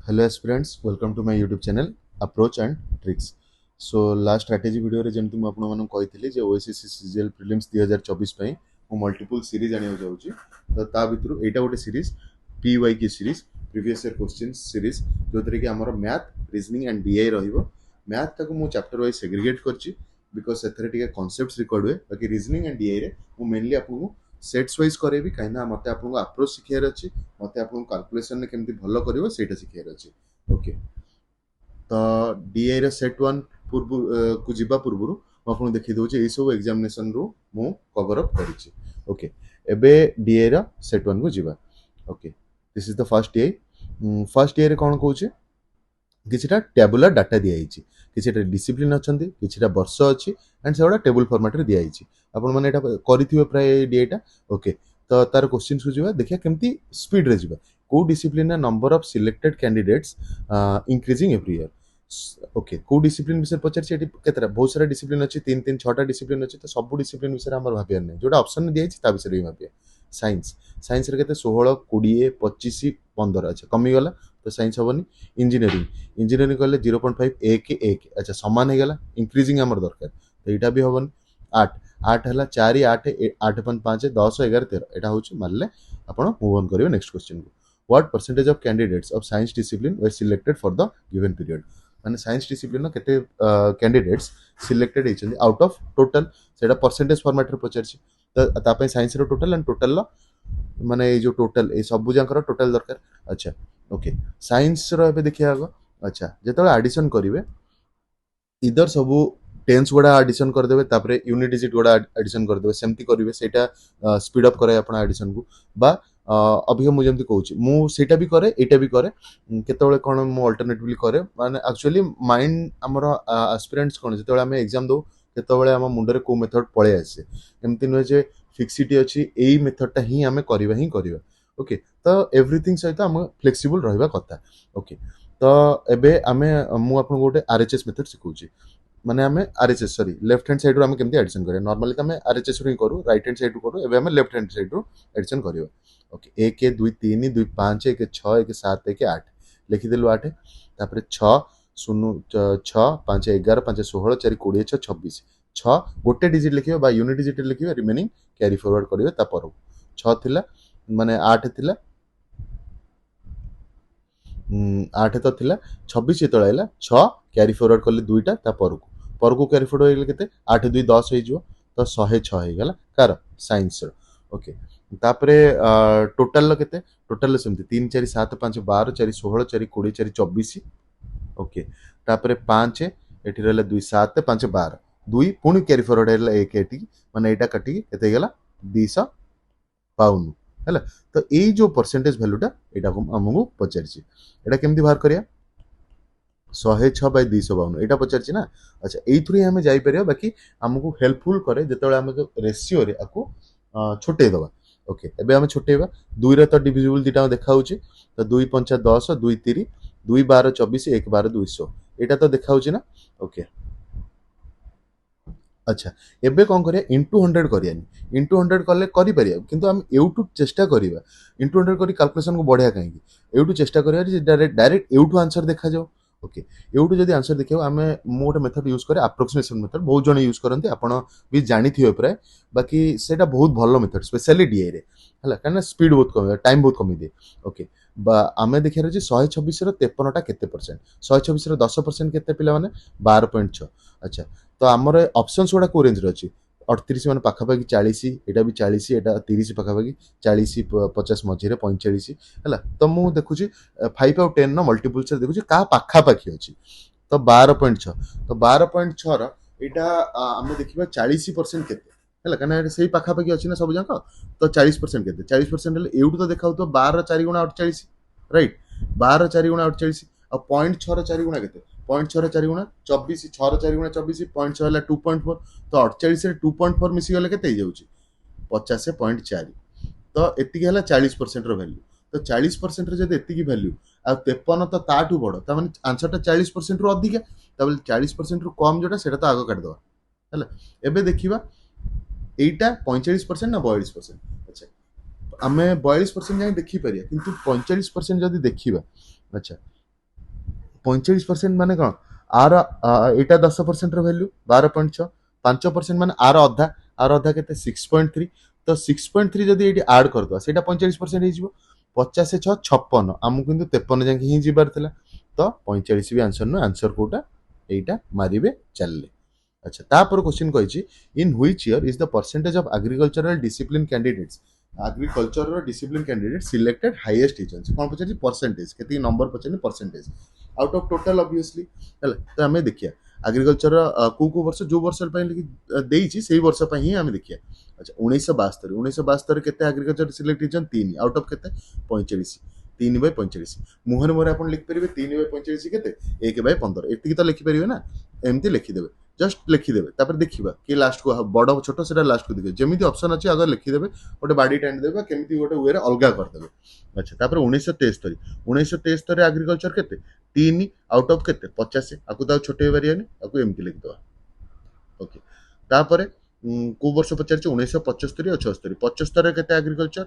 Hello aspirants, welcome to my YouTube channel Approach and Tricks. So last strategy video रे जेमति मु आपन मानन कहितली जे OSCC CGL prelims 2024 पई मु मल्टीपल सीरीज आनियो जाउची तो ता भितरु एटा गोटे series PYQ series previous year questions series जोतरे कि हमर मैथ रीजनिंग एंड DI रहिबो मैथ ताको मु चैप्टर वाइज सेग्रीगेट करची बिकॉज़ सेथरे टिके कांसेप्ट्स रिकॉर्ड हुए बाकी रीजनिंग एंड DI रे मु मेनली आपन सेट्स वाइज करेबी काइना मते आपन अप्रोच सिखियार अछि मते आपन कैलकुलेशन ने केमति भलो करिवो सेटा सिखियार अछि ओके तो DI रे सेट 1 पूर्व को जिबा पूर्वरु म आपन देखि दउछि ए सब एग्जामिनेशन रो मु कवर अप करिछि ओके एबे DI रा सेट 1 को जिबा okay this is the first DI रे कोन कहउछि किछटा टेबुलर डाटा दिया हिची किछटा डिसिप्लिन अछंती किछटा वर्ष अछि एंड सेडा टेबल फॉर्मेट रे दिया हिची आपण माने एटा करिथिबे प्राय DI टा ओके तो तार क्वेश्चन को जिबा देखिया केमती स्पीड रे जिबा को discipline number of selected candidates increasing every year okay को डिसिप्लिन विषय पचार छी एटी केतरा बहुत सारा डिसिप्लिन अछि 3 3 6टा डिसिप्लिन अछि तो सब डिसिप्लिन विषय हमर भाबियार नै जोटा ऑप्शन में दिया छी ता विषय रे भाबिया साइंस रे केते 16 20 25 15 अच्छा कमी गला तो साइंस हबनी इंजीनियरिंग कहले 0.5 1 1 अच्छा समान हे गला इंक्रीजिंग हमर दरकार तो एटा भी हबनी 8 8 हला 4 8 8.5 10 11 13 एटा होची मानले आपण मूव ऑन करियो नेक्स्ट क्वेश्चन को what percentage of candidates of science discipline were selected for the given period माने साइंस डिसिप्लिन न केते कैंडिडेट्स सिलेक्टेड हेचंदी आउट ऑफ टोटल सेटा परसेंटेज फॉर्मेट रे पचरछि त तापे साइंस रो टोटल एंड टोटल माने ए जो टोटल ए सब जांकर टोटल दरकार अच्छा ओके साइंस रो एबे देखिया आगो अच्छा जेतले एडिशन करिवे इधर सबू टेंस गुड़ा एडिशन कर देबे तापरे यूनिट डिजिट गुड़ा एडिशन कर देबे सेमती करिवे सेटा स्पीड अप करे आपण एडिशन को बा अभी मु जेमती कहूची मु सेटा भी करे एटा भी करे केतବେଳେ कोन मु अल्टरनेटिवली करे माने एक्चुअली माइंड हमर एस्पिरेंट्स कोन जेतବେଳେ हम एग्जाम दो केतବେଳେ हम मुंडरे को मेथड पळे आसे एमती न जे फिक्सिटी अछि एई मेथड ता ही हमें करबा ओके तो एवरीथिंग सहित हम फ्लेक्सिबल रहबा कथा ओके तो एबे हमें मु आपन गोटे आरएचएस मेथड सिखौची माने हमें RHS sorry left hand side रो हम केमती एडिशन करे नॉर्मली तो हमें आरएचएस रो ही करू राइट हैंड साइड रो करू एबे हमें लेफ्ट हैंड साइड रो एडिशन करियो ओके 1 2 3 2 5 1 6 1 7 1 8 लिखि देलु 8 तापर 6 0 6 5 11 5 16 4 20 6 26 6 गोटे डिजिट लिखियो बा यूनिट डिजिट लिखियो रिमेनिंग कैरी फॉरवर्ड करियो ता पर 6 थिला माने 8 थिला 8 तो थिला 26 जेतळ आइला 6 कैरी फॉरवर्ड करले दुईटा ता परकू कैरी फॉरवर्ड होइले केते 8 2 10 होई जिवो तो 106 हे गेला कार साइंस ओके तापरे टोटल केते टोटल सेमती 3 4 7 5 12 4 16 4 20 4 24 ओके तापरे 5 एठी रहले 2 7 5 12 2 पुनी कैरी फॉरवर्ड हेला 1 एठी माने एटा कटी एते गेला 252 हैला तो ए जो परसेंटेज वैल्यूटा एटा को हमहु पचारछि एटा केमती बाहर करिया 106 बाय 252 एटा पचारछि ना अच्छा एथुरी हमें जाई परिया बाकी हमकु हेल्पफुल करे जेतळे हमके रेशियो रे आकु छोटे दबा ओके एबे हम छोटेबा 2 रे तो डिविजिबल दिटा देखा होछि तो 2 5 10 2 3 2 12 24 1 12 200 एटा तो देखा होछि ना ओके अच्छा एबे कोन करिया इनटू 100 करियानी इनटू 100 करले करि परिया किंतु हम एउटू चेष्टा करिबा इनटू 100 करी कैलकुलेशन को बढ़िया काहेकि एउटू चेष्टा करिया जे डायरेक्ट एउटू आंसर देखा जाओ ओके एउटू जदी आंसर देखियो हमें मोटे मेथड यूज करे एप्रोक्सीमेशन मेथड बहुत जण यूज करंती आपण भी जानि थियो प्राय बाकी सेटा बहुत भलो मेथड स्पेशली DI रे हला काना स्पीड बहुत कम टाइम बहुत कमी दे ओके बा आमे देखिया रे 126 रो 53 टा केते परसेंट 126 रो 10% केते पिला माने 12.6 अच्छा तो हमर ऑप्शंस गुडा को रेंज रे अछि 38 माने पाखा पाखी 40 एटा भी 40 एटा 30 पाखा पाखी 40 50 मझिरे 45 हला तो मु देखुची 5 और 10 नो मल्टीपल्स रे देखुची का पाखा पाखी अछि तो 12.6 तो 12.6 रो एटा हम देखिबा 40% केते हला कना सेही पाखा पाखी अछि ना सब जाक तो 40% केते 40% ले एउट तो देखाउ तो 12 4 गुणा 48 राइट 12 4 गुणा 48 और 0.6 4 गुणा केते 0.6 4 गुणा 24 6 4 गुणा 24 0.6 हला 2.4 तो 48 रे 2.4 मिसी गले केते जाउची 50.4 तो एतिकी हला 40% रो वैल्यू तो 40% रे जदि एतिकी वैल्यू आ 53 तो ताठू बड़ त माने आंसर ता 40% रो अधिक तबले 40% रो कम जोटा सेटा तो आगो काट दवा हला एबे देखिबा एटा 45% ना 42% अच्छा आमे 42% जाय देखि परिया किंतु 45% जदि देखिबा अच्छा 45% ମାନେ କ'ଣ ଆର ଏଇଟା 10% ର ଭ୍ୟାଲୁ 12.6 5% ମାନେ ଆର ଅଧା କେତେ 6.3 ତ 6.3 ଯଦି ଏଇଠି ଆଡ୍ କରିଦେବା ସେଇଟା 45% ହେଇଯିବ 50 6 56 ଆମକୁ କିନ୍ତୁ 53 ଯାକେ ହିଁ ଯିବାର ଥିଲା ତ 45 ବି ଆନ୍ସର ନୁହେଁ ଆନ୍ସର କୋଉଟା এইটা মারিবে চাললে আচ্ছা তারপর কোশ্চেন কইছি in which year is the percentage of agricultural discipline candidates agriculture discipline candidate selected highest ହେଇଛନ୍ତି কোন পଚାରିଛି পরসেন্টেজ কেতে নম্বর পଚାରିନି percentage out of total obviously ହେଲା ତ ଆମେ ଦେଖିବା এগ্রিকলচর କୋଉ ବର୍ଷ ଯୋଉ ବର୍ଷ ପାଇଁ ଦେଇଛି ସେଇ ବର୍ଷ ପାଇଁ ହିଁ ଆମେ ଦେଖିବା ଆଚ୍ଛା 1972 କେତେ ଏଗ୍ରିକଲଚର ସିଲେକ୍ଟ ହେଇଛନ୍ତି 3 ଆଉଟ୍ ଅଫ୍ କେତେ 45 3/45 ମୁହଁରେ ମୁହଁରେ ଆପଣ ଲେଖିପାରିବେ 3/45 କେତେ 1/15 ଏତିକି ତ ଲେଖିପାରିବେ ନା ଏମିତି ଲେଖିଦେବେ ଜଷ୍ଟ ଲେଖିଦେବେ ତାପରେ ଦେଖିବା କି ଲାଷ୍ଟକୁ ବଡ଼ ଛୋଟ ସେଟା ଲାଷ୍ଟକୁ ଦେଖିବେ ଯେମିତି ଅପସନ୍ ଅଛି ଆଗ ଲେଖିଦେବେ ଗୋଟେ ବାଡ଼ି ଟାଣିଦେବେ ବା କେମିତି ଗୋଟେ ୱେରେ ଅଲଗା କରିଦେବେ ଆଚ୍ଛା ତାପରେ 1973 ଏଗ୍ରିକଲଚର କେତେ 3 ଆଉଟ୍ ଅଫ୍ କେତେ 50 ଆକୁ ତ ଆଉ ଛୋଟେଇ ପାରିବାନି ଆକୁ ଏମିତି ଲେଖିଦେବା ଓକେ ତାପରେ କୋଉ ବର୍ଷ ପଚାରିଛି 1975 ଆଉ 76 75 କେତେ ଏଗ୍ରିକଲଚର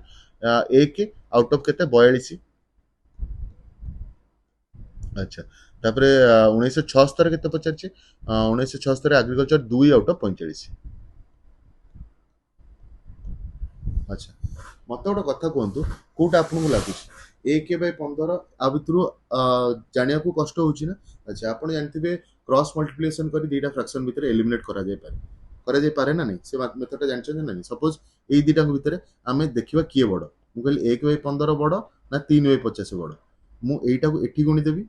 1 ଆଉଟ୍ ଅଫ୍ କେତେ 42 আচ্ছা তারপরে 1976 কেতে পচারছি 1976 এগ্রিকলচর 2 আউট অফ 45 আচ্ছা মতো গোটে কথা কুহতু কোটা আপনার লাগুଛି 1/15 आ ভিতর জানিয়াকু কষ্ট হচ্ছে না আচ্ছা আপনি জানিথিবে ক্রস মল্টিপ্লিকেশন করে দুইটা ফ্রাকশন ভিতরে এলিমিনেট করা যাই পারে না নাই সে মেথডটা জানিছেন না নাই সপোজ এই দুইটা ভিতরে আমি দেখিবা কিয়ে বড় মু কইলি 1/15 বড় না 3/50 বড় মু এইটাকু এଠି গুণি দেবি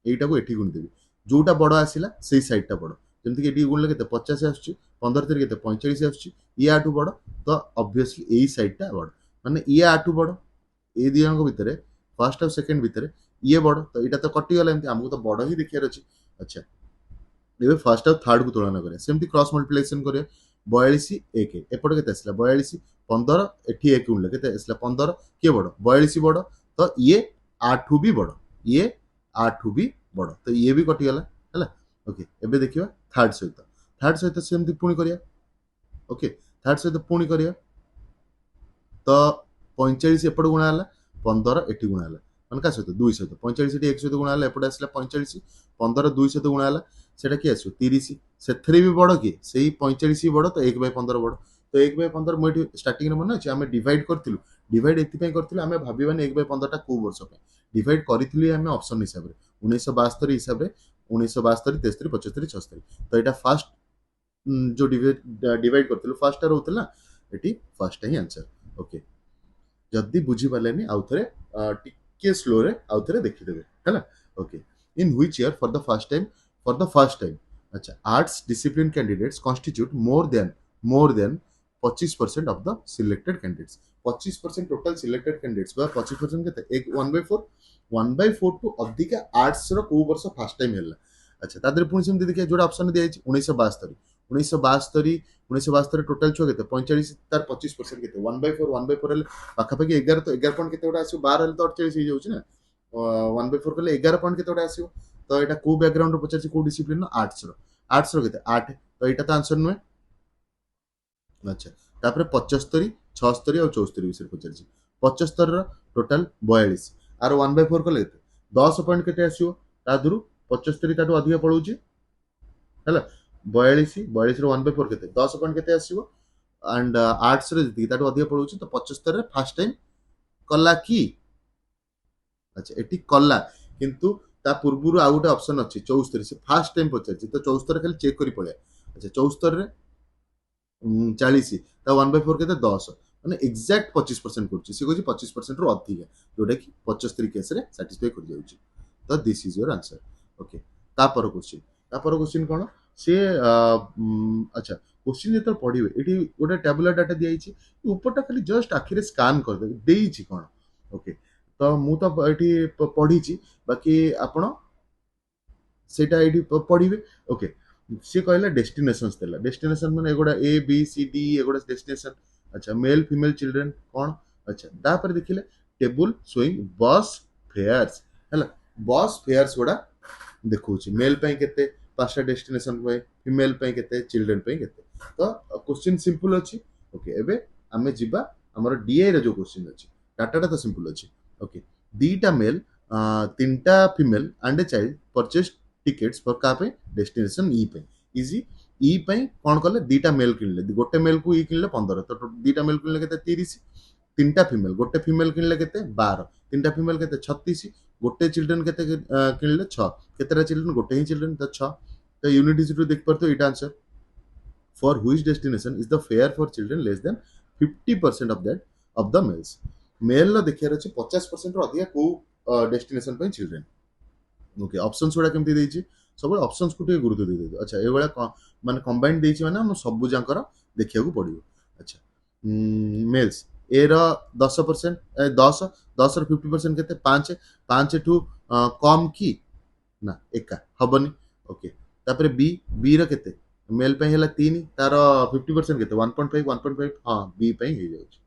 এইটাକୁ ଏଠି ଗୁଣିଦେବି ଯୋଉଟା ବଡ଼ ଆସିଲା ସେଇ ସାଇଡ୍ଟା ବଡ଼ ଯେମିତିକି ଏଠି ଗୁଣିଲେ କେତେ 50 ଆସୁଛି 15 ତିରି କେତେ 45 ଆସୁଛି ଇଏ ଆଠୁ ବଡ଼ ତ ଅବଭିୟସଲି ଏଇ ସାଇଡ୍ଟା ବଡ଼ ମାନେ ଇଏ ଆଠୁ ବଡ଼ ଏଇ ଦି ଜଣଙ୍କ ଭିତରେ ଫାର୍ଷ୍ଟ ଆଉ ସେକେଣ୍ଡ ଭିତରେ ଇଏ ବଡ଼ ତ ଏଇଟା ତ କଟିଗଲା ଏମିତି ଆମକୁ ତ ବଡ଼ ହିଁ ଦେଖିବାର ଅଛି ଆଚ୍ଛା ଏବେ ଫାର୍ଷ୍ଟ ଆଉ ଥାର୍ଡକୁ ତୁଳନା କରିବା ସେମିତି କ୍ରସ୍ ମଲ୍ଟିପ୍ଲିକେସନ କରିବା 42 1 ଏପଟେ କେତେ ଆସିଲା 42 15 ଏଠି 1 ଗୁଣିଲେ କେତେ ଆସିଲା 15 କିଏ ବଡ଼ 42 ବଡ଼ ତ ଇଏ ଆଠୁ ବି ବଡ଼ ଇଏ ଆଠୁ ବି ବଡ଼ ତ ଇଏ ବି କଟିଗଲା ହେଲା ଓକେ ଏବେ ଦେଖିବା ଥାର୍ଡ ସହିତ ସେମିତି ପୁଣି କରିବା ଓକେ ଥାର୍ଡ ସହିତ ପୁଣି କରିବା ତ 45 ଏପଟେ ଗୁଣା ହେଲା 15 ଏଠି ଗୁଣା ହେଲା ମାନେ କାହା ସହିତ 2 ସହିତ 45 ଏଠି 1 ସହିତ ଗୁଣା ହେଲା ଏପଟେ ଆସିଲା 45 15 2 ସହିତ ଗୁଣା ହେଲା সেটা কি আসবে 30 ସେଥିରେ ବି ବଡ଼ କିଏ ସେଇ 45 ହିଁ ବଡ଼ ତ 1/15 ବଡ଼ ତ 1/15 ମୁଁ ଏଠି ଷ୍ଟାର୍ଟିଂରେ ମନେ ଅଛି ଆମେ ଡିଭାଇଡ୍ କରିଥିଲୁ ଡିଭାଇଡ୍ ଏଥିପାଇଁ କରିଥିଲୁ ଆମେ ଭାବିବାନି 1/15 ଟା କୋଉ ବର୍ଷ ପାଇଁ ଡିଭାଇଡ୍ କରିଥିଲୁ ଆମେ ଅପସନ୍ ହିସାବରେ 1972 ହିସାବରେ 1972 73 75 76 ତ ଏଇଟା ଫାର୍ଷ୍ଟ जो डिवाइड करथिलु फर्स्ट टा रहउतला एटी फर्स्ट टा ही आंसर ओके जदी बुझी पालेनी आउथरे टिके स्लो रे आउथरे देखि देबे हैला okay in which year for the first time अच्छा arts discipline candidates constitute more than 25% of the selected candidates 25% total selected candidates बा 25% केते एक 1/4 टू अधिका आर्ट्स रो को वर्ष फर्स्ट टाइम हैला अच्छा तादरे पुणी सेमती देखिए जोड़ा ऑप्शन दिया 1972 टोटल छुआ केते 45 तार 25% केते 1/4 हेले पाखापाखि 11 तो 11 पॉइंट केते गोटा आसीयो 12 हेले तो 48 हो जाउछि ना 1/4 कले 11 पॉइंट केते गोटा आसीयो तो एटा को बैकग्राउंड रो पचारछि को डिसिप्लिन नो आर्ट्स रो केते 8 तो एटा तो आंसर नुए अच्छा तापर 75 76 और 74 विषय पचारछि 75 रो टोटल 42 आर 1/4 कले केते 10 पॉइंट केते आसीयो ता दुरु 75 ताटू अधिक पड़ुछि हैला 42 रो 1/4 केते 10 पॉइंट केते आसीबो एंड आर्ट्स रे जति ताटू अधिक पड़ुछि तो 75 रे फर्स्ट टाइम कला की अच्छा एटी कला किंतु ता पूर्वरु आ गोटे ऑप्शन अछि 74 से फर्स्ट टाइम पचारछि तो 74 खाली चेक करी पळे अच्छा 74 रे 40 ता 1/4 केते 10 माने एग्जैक्ट 25% करछि से कहछि 25% रो अधिक जोटा कि 75 केस रे सैटिस्फाई कर जाउछि तो this is your answer okay तापर क्वेश्चन कोन से अच्छा क्वेश्चन जेत पढ़िबे एठी गोटे टेबुलर डाटा दियाइछि ऊपरटा खाली जस्ट आखिरे स्कैन कर दे देइछि कोन ओके तो मु तो एठी पढ़िछि बाकी आपण सेटा एठी पढ़िबे ओके से कहला डेस्टिनेशंस देला डेस्टिनेशन माने Agoda A B C D Agoda destination अच्छा मेल फीमेल चिल्ड्रन कोन अच्छा तापर देखिले टेबल शोइंग बस फेयर्स हैला बस फेयर्स गोडा देखौछि मेल पई केते पांचटा डेस्टिनेशन पई फीमेल पई केते चिल्ड्रन पई केते तो क्वेश्चन सिंपल अछि ओके एबे हमें जिबा हमर डीआई रे जो क्वेश्चन अछि डाटाटा तो सिंपल अछि ओके दीटा मेल तीनटा female and a child purchase tickets for का पे डेस्टिनेशन ई पे इजी ई पे कौन कले दीटा मेल किनले गोटे मेल को ई किनले 15 तो दीटा मेल किनले केते 30 तीनटा फीमेल गोटे फीमेल किनले केते 12 तीनटा फीमेल केते 36 गोटे चिल्ड्रन केते किनले 6 केतेटा चिल्ड्रन गोटे ही चिल्ड्रन तो 6 तो यूनिट इज टू देख पर तो इटा answer for which destination is the fare for children less than 50% of the males male लो देखियार अछि 50% रो अधिक को डेस्टिनेशन पे चिल्ड्रन ओके ऑप्शंस गुड़ा केमती देछि सब ऑप्शंस को टे गुरुत्व दे दे अच्छा ए वाला माने कंबाइंड देछि माने हम सब जांकर देखिया को पड़ियो अच्छा मेल्स ए रो 10% 10 10 रो 50% केते 5 5 टू कम की ना एका हबनी ओके तापर बी बी रो केते मेल पे हला 3 तार 50% केते 1.5 1.5 हां बी पे हे जाउछ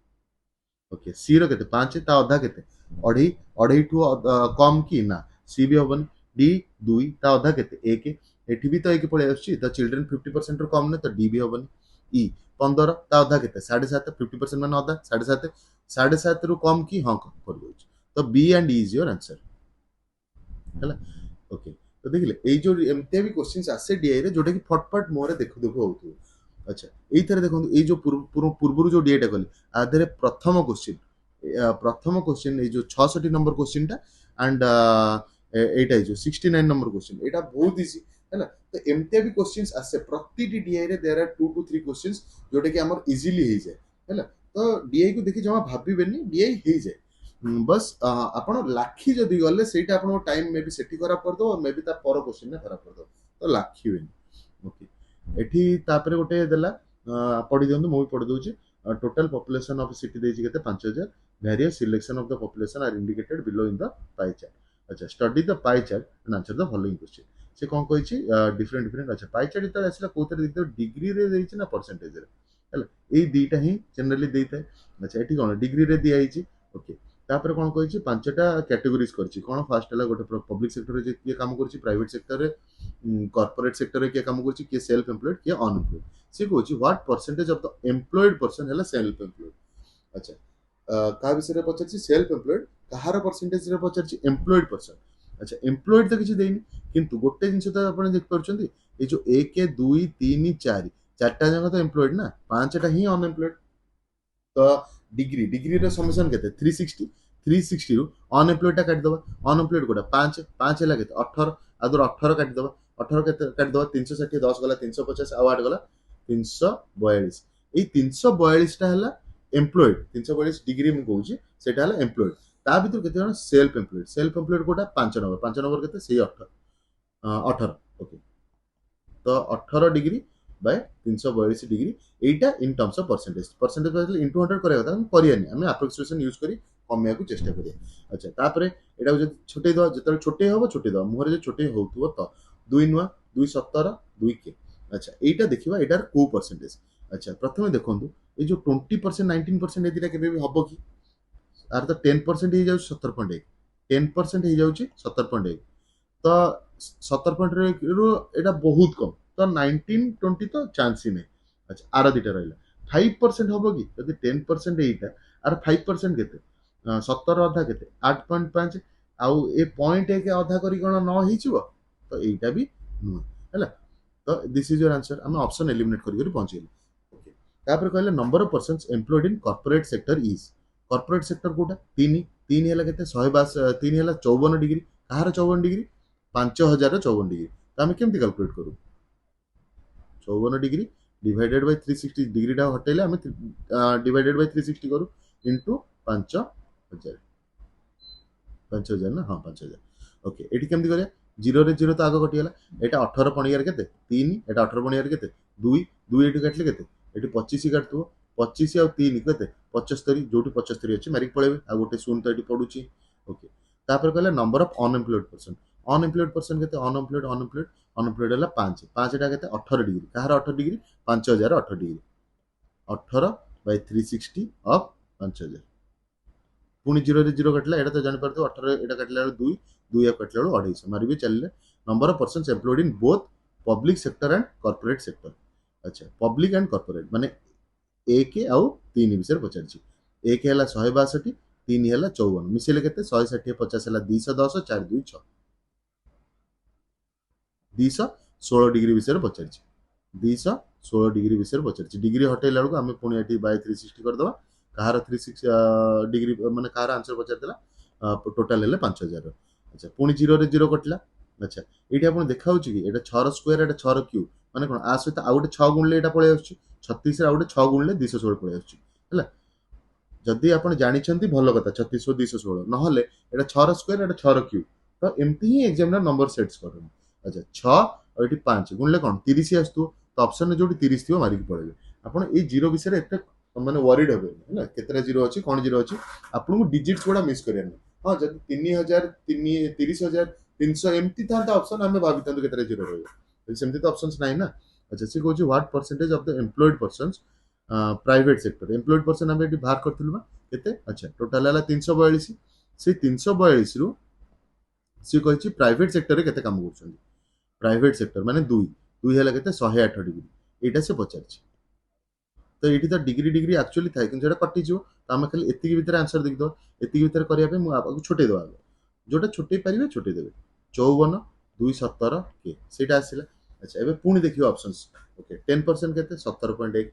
ओके सी रो केते 5 ता आधा केते अढ़ी अढ़ी टू कम की ना सी भी हबनी डी 2 ता आधा केते 1 एठी भी तो 1 पळे आछी तो चिल्ड्रन 50% रो कम ने तो डी भी हबनी ई 15 ता आधा केते 7.5 50% माने आधा 7.5 7.5 रो कम की हां कर जाउछ तो b and e is your answer हला ओके तो देखिले ए जो एमते भी क्वेश्चंस आसे डीआई रे जोटा कि फटफट मोरे देखु देखु होतु अच्छा एई थरे देखो ए जो पूर्व जो डीआई टा कली आधरे प्रथम क्वेश्चन ए जो 66 नंबर क्वेश्चन टा एंड एटा जो 69 नंबर क्वेश्चन एटा बहुत इजी है ना तो एमते भी क्वेश्चंस आसे प्रति डीआई रे देयर आर 2 to 3 क्वेश्चंस जोटा कि हमर इजीली हे जाय है ना तो डीआई को देखि जमा भाबिबेनी डीआई हे जाय बस आपण लाखी जदि गले सेटा आपण टाइम मे बी सेठी खराब कर दो मे बी ता पर क्वेश्चन ने खराब कर दो तो लाखी वेनी ओके एठी तापरे गोटे देला पढी दियंतु मु पढी दउची टोटल पॉपुलेशन ऑफ सिटी देछि केते 5000 various selection of the population are indicated below in the pie chart अच्छा study the pie chart and answer the following question से कोन कहिछि डिफरेंट डिफरेंट अच्छा पाई चार्ट त आसला कोतरे देखितो डिग्री रे देछि ना परसेंटेज रे हला ए दीटा ही जनरली देइते अच्छा एठी कोन डिग्री रे दिया आइछि ओके तापर कोन कहिछि पांचटा कैटेगरीज करछि कोन फर्स्ट हला गोटे पब्लिक सेक्टर रे जे किए काम करछि प्राइवेट सेक्टर रे कॉर्पोरेट सेक्टर रे किए काम करछि किए सेल्फ एम्प्लॉयड किए अनएम्प्लॉयड से कहछि what percentage of the employed person हला सेल्फ एम्प्लॉयड अच्छा का विषय रे पछछि सेल्फ एम्प्लॉयड कहार परसेंटेज रे पछछि एम्प्लॉयड पर्सन अच्छा एम्प्लॉयड तो किछि देइनी किंतु गोटे जिंस तो आपण देख परछन्ती ए जो 1 2 3 4 चारटा जगह तो एम्प्लॉयड ना पांचटा ही अनएम्प्लॉयड तो डिग्री डिग्री रे समेशन केते 360 360 रु अनएम्प्लॉयड टा काट दबा अनएम्प्लॉयड कोटा 5 5 हेला केते 18 आदर 18 काट दबा 18 केते काट दबा 360 10 गला 350 आ 8 गला 342 ए 342 टा हला एम्प्लॉयड 342 डिग्री मु कहूची सेटा हला एम्प्लॉयड ता भीतर केते जण सेल्फ एम्प्लॉयड कोटा 5 नंबर केते सेही 18 ओके तो 18 degree by 342 degree Etah in terms of percentage percentage into 100 करे କଥା करियानी हमें एप्रोक्सीमेशन यूज करी कमिया को चेष्टा करिया अच्छा तापरे एटा जे छोटे दवा जतल छोटे होबो छोटे दवा मुहरे जे छोटे होउतबो तो 2 नुआ 2 17 2 के अच्छा एटा देखिबा एटार को परसेंटेज अच्छा प्रथमे देखंतु ए जो 20% 19% ए दिरा केबे भी हबो की आर तो 10% हे जाउ 17.1 10% हे जाउ 17.1 तो 17.1 रो एटा बहुत कम तो 19 20 तो चांस ही नहीं अच्छा आर दीटा रहिला 5% हबो कि यदि 10% एटा आर 5% केते 17 अधा केते 8.5 आउ ए पॉइंट एक अधा करी कोन न हिचबो तो एटा भी नु हैला तो दिस इज योर आंसर हम ऑप्शन एलिमिनेट करी करी पहुंचेली ओके तापर कहले number of persons employed in corporate sector is corporate sector कोटा 3 3 हैला केते 152 3 हैला 54 डिग्री कहार 54 डिग्री 5054 डिग्री तो हम केमती कैलकुलेट करू 54 डिग्री डिवाइडेड बाय 360 डिग्री टा हटेले हम डिवाइडेड बाय 360 करू इनटू 5000 5000 ना हां 5000 ओके एठी केमती करिया 0 रे 0 तो आगो कटियाला एटा 18 पणियार केते 3 एटा 18 पणियार केते 2 2 एठी काटले केते एठी 25 काटतो 25 और 3 केते 75 जोटी 75 अछि मारिक पळेबे आ गोटे शून्य तो एठी पडुची ओके तापर कहले नंबर ऑफ अनएम्प्लॉयड पर्सन केते अनएम्प्लॉयड हला 5 5 टा केते 18 डिग्री कहार 18 डिग्री 5018 डिग्री 18 बाय 360 ऑफ 5000 पुनी 0 रे 0 कटला एटा तो जानि परतो 18 एटा कटला 2 2 या कटला 250 मारिबे चलले number of persons employed in both public sector and corporate sector अच्छा पब्लिक एंड कॉर्पोरेट माने 1 आउ 3 विषय पचारछि 1 हला 162 तीन है 54 मिसेले केते 160 50 है 210 4 2 6 216 डिग्री विषय पचार 216 डिग्री विषय पचार डिग्री हटेला बेलू आम पुणी ये बाय 360 करदे कहार 36 डिग्री माने कहार आंसर पचार टोटाल है 5000 अच्छा पुणी 0 रे 0 कटिला अच्छा ये आप देखा कि ये 6 स्क्वायर एटा 6 क्यूब माने कौन आ सहित आउ गोटे 6 गुणले ये पलि आसुची 36 आउ गोटे 6 गुणले 216 पलि आसुची है जदि आप जानते भल कथा 36 216 ना ये 6 स्क्वायर एटा 6 क्यूब तो एमती ही एग्जामिनर नंबर सेट्स कर अच्छा 6 और ये 5 गुणले कौन 30 आसतु तो ऑप्शन जो 30 थी मारिक पड़े आपड़ ये जीरो विषय एत माने वरीड हे केतरा जीरो अच्छी कौन जीरो अच्छी आपको डिजिट्स गुड़ा मिस करें हाँ जब 3000 30,000 300 एमती था ऑप्शन आम भावी था केतरा जीरो रही सेमती तो ऑप्शंस ना अच्छा सी कह what percentage of the employed persons private sector employed person आम ये बाहर करूँ केते अच्छा टोटाल है 342 से 342 रु सी कही प्राइवेट सेक्टर केते काम कर प्राइवेट सेक्टर माने दुई दुई है केते 108 डिग्री एटा से पचार तो ये तो डिग्री डिग्री एक्चुअली थाए कि कटिज तो आम खाली एति भितर आंसर देखिद एति भितर करने मुझे छोटे देवा जोटा छोटे पारे छोटे देवे 54 217 के सीटा आसला अच्छा एबे पुणी देखिए ऑप्शंस ओके 10% केते 17.1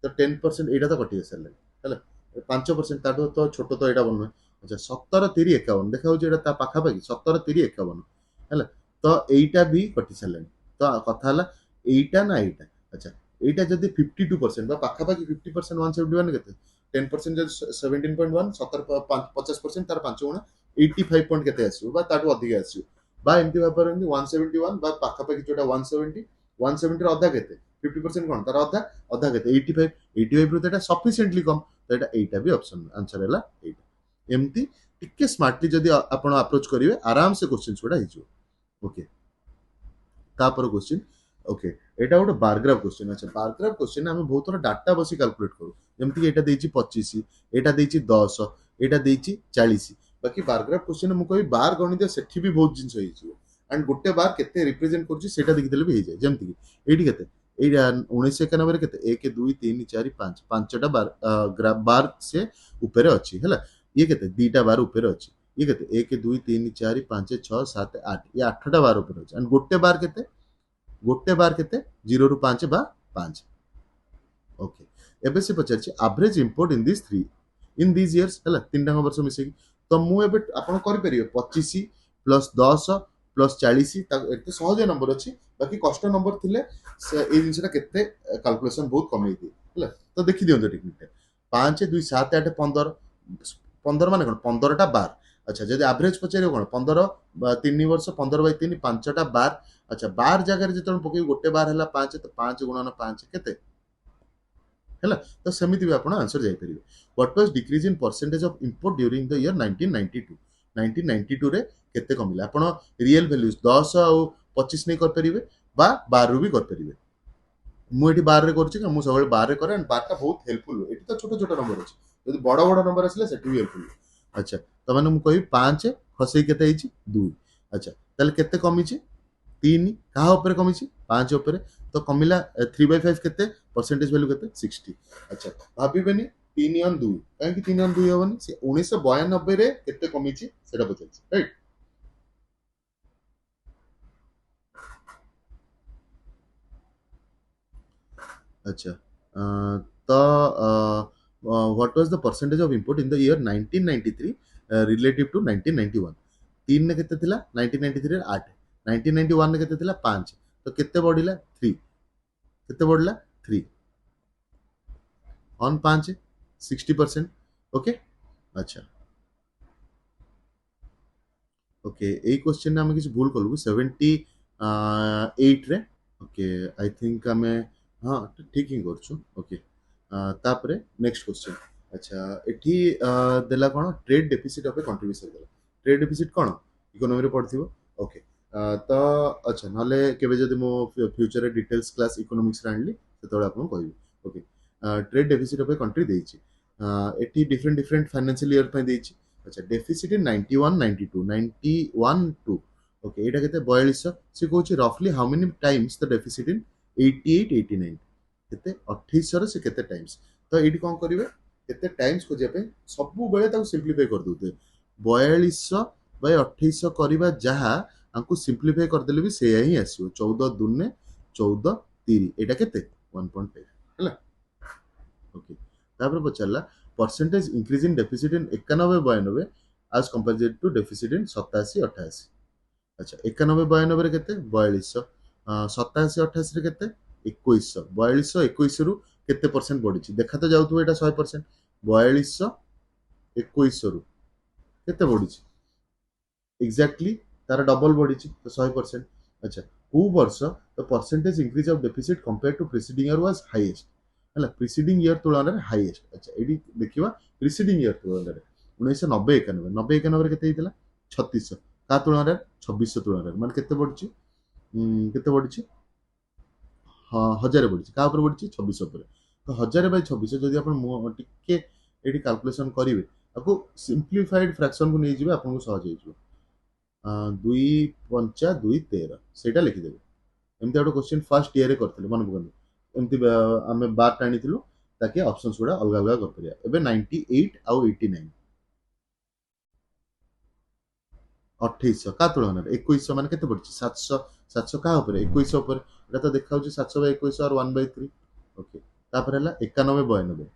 तो 10% एटा तो कटि सारे है 5% ताठू तो छोट तो यहाँ बन अच्छा 17 30 51 देखा होता पाखापाखि 17 30 51 है तो यहीटा भी कटि सारे तो कथा यहीटा ना यहीटा अच्छा এইটা যদি 52% বা পাখাপাখি 50% 171 কেতে 10% যদি 17.1 17 50% তার 5 গুণ 85 পয়েন্ট কেতে আসিব বা তাটু অধিক আসিব বা এমতি ভাবে 171 বা পাখাপাখি যেটা 170 170 র অধা কেতে 50% কোন তার অধা অধা কেতে 85 85 রু এটা সফিসিয়েন্টলি কম তো এটা এইটা भी ऑप्शन आंसर हैला এইটা এমতি টিকে স্মার্টলি যদি আপন अप्रोच करिवे आराम से क्वेश्चंस गुडा हिजो ओके तापर क्वेश्चन ओके एटा गोटे बारग्राफ क्वेश्चन अच्छा बारग्राफ क्वेश्चन आम बहुत थोड़ा डाटा बस कैलकुलेट करूँ जमीक यहाँ 25 यहाँ 10 यहाँ 40 बाकी बारग्राफ क्वेश्चन मुझे कह बार गणित से भी बहुत जिन एंड गोटे बार के रिप्रेजेंट कर देखीदे भी हो जाए जमीक ये के 1991 के 1 2 3 4 5 5टा बार से ऊपर अच्छी है ये के 2टा बार ऊपर अच्छी ये के 1 2 3 4 5 6 7 8 ये 8टा बार ऊपर अच्छे एंड गोटे बार के गोटे बार के 0 ରୁ 5 बा 5 ओके एबे से पचार average import in this 3 in this years है तीन टांग वर्ष मिसे तो मुझे आपड़ कर 25 प्लस 10 प्लस 40 एत सहज नंबर अच्छी बाकी कष्ट नंबर थे जिनसा के कैलकुलेशन बहुत कमे है तो देखी दिखाते टेक्निक 5 2 7 8 15 15 मान कौन 15टा बार अच्छा जब एवरेज पचार कौन 15 3 वर्ष 15/3 5टा बार अच्छा बार जगह जो पकड़ गोटे बार है 5 तो 5 गुणन 5 के तो सेमती भी आप आंसर जापर what was decrease in percentage of import during the year 1992 1992 रे केते कमिला आपण रियल वैल्यूज 10 और 25 नहीं कर परिबे बा 12 भी कर परिबे मु एठी 12 रे करछि मु सब 12 रे करे एंड 12 टा बहुत हेल्पफुल एठी तो छोट छोट नंबर अछि यदि बड़ बड़ नंबर आसले सेठी भी हेल्पफुल अच्छा तो माने मु कहि 5 खसई केते हिची 2 अच्छा ताले केते कमिछि 3 कहा ऊपर कमिछि 5 ऊपर तो कमिला 3/5 केते परसेंटेज वैल्यू केते 60 अच्छा भाबिबेनी 3 ऑन 2 काहे कि 3 ऑन 2 होबनी से 1992 रे केते कमिछि सेटा बतैछि राइट अच्छा तो what was the percentage of import in the year 1993 relative to 1991 3 ने केते थिला 1993 रे 8 1991 ने केते थिला 5 तो केते बढ़िला 3 केते बढ़िला 3 ऑन 5 60% ओके अच्छा ओके ए क्वेश्चन में हम किसी भूल कलु 78 रे ओके आई थिंक हमें हाँ ठीक ही करछु ओके तापरे नेक्स्ट क्वेश्चन अच्छा एठी देला कोन trade deficit of a contribution देला ट्रेड डेफिसिट कोन इकोनॉमी रे पढ़थिबो ओके तो अच्छा नाले केबे जदि मो फ्यूचर रे डिटेल्स क्लास इकोनॉमिक्स रे आनली सेतोळे आपन कहबी okay trade deficit of a country देइछि एठी डिफरेंट डिफरेंट फाइनेंशियल ईयर पे देइछि अच्छा डेफिसिट इन 91 92 91 टू ओके एटा केते 4200 से कहूछि रफली how many times the deficit in 88 89 केते 2800 से केते टाइम्स तो एठी कोन करिवे केते टाइम्स खोजिया पे सब बेले ताको सिंप्लीफाई कर दोते 4200 बाय 2800 करबा जहा हमको सिंप्लीफाई कर देले भी सेया ही आसीयो 14 दुने 14 3 एटा केते 1.5 हला ओके तापर पचला percentage increase in deficit in 91 92 as compared to deficit in 87 88 अच्छा 91 92 रे केते 4200 87 88 रे केते 2100 4200 2100 रु केते परसेंट बढ़ी देखा तो जाउथु एटा 100% 4200 2100 रु केते बढ़ी एक्जाक्टली तार डबल बढ़ी तो 100%। अच्छा हु वर्ष the percentage increase of deficit compare to preceding year was highest हला प्रीसीडिंग ईयर तुलना रे हाईएस्ट। अच्छा एडी देखिबा प्रीसीडिंग ईयर तुलना रे 1990 91 90 91 रे केते हितला 3600 का तुलना रे 2600 तुलना रे माने केते बढ़ी हाँ 1000 बढ़ी का ऊपर बढ़ी 2600 ऊपर तो 1000 बाय 2600 जदि आपण टिके एडी कैलकुलेशन करिवे आपको सिंप्लीफाइड फ्रैक्शन को नै जिवे आपन को सहज हो दुई पंचा दुई 13 सेटा लिखिदेवे एमती गोटे क्वेश्चन फर्स्ट ईयर करते मन पकड़ू एमती आम बार टाणी ताकि ऑप्शंस गुड़ा अलग अलग कर परिया एबे 98 आउ 89 2800 का तुलना 2100 माने केते पड़छि 700 700 का ऊपर 2100 ऊपर एटा तो देखा होछि 700 बाय 2100 और 1/3 ओके तापर हला 91 92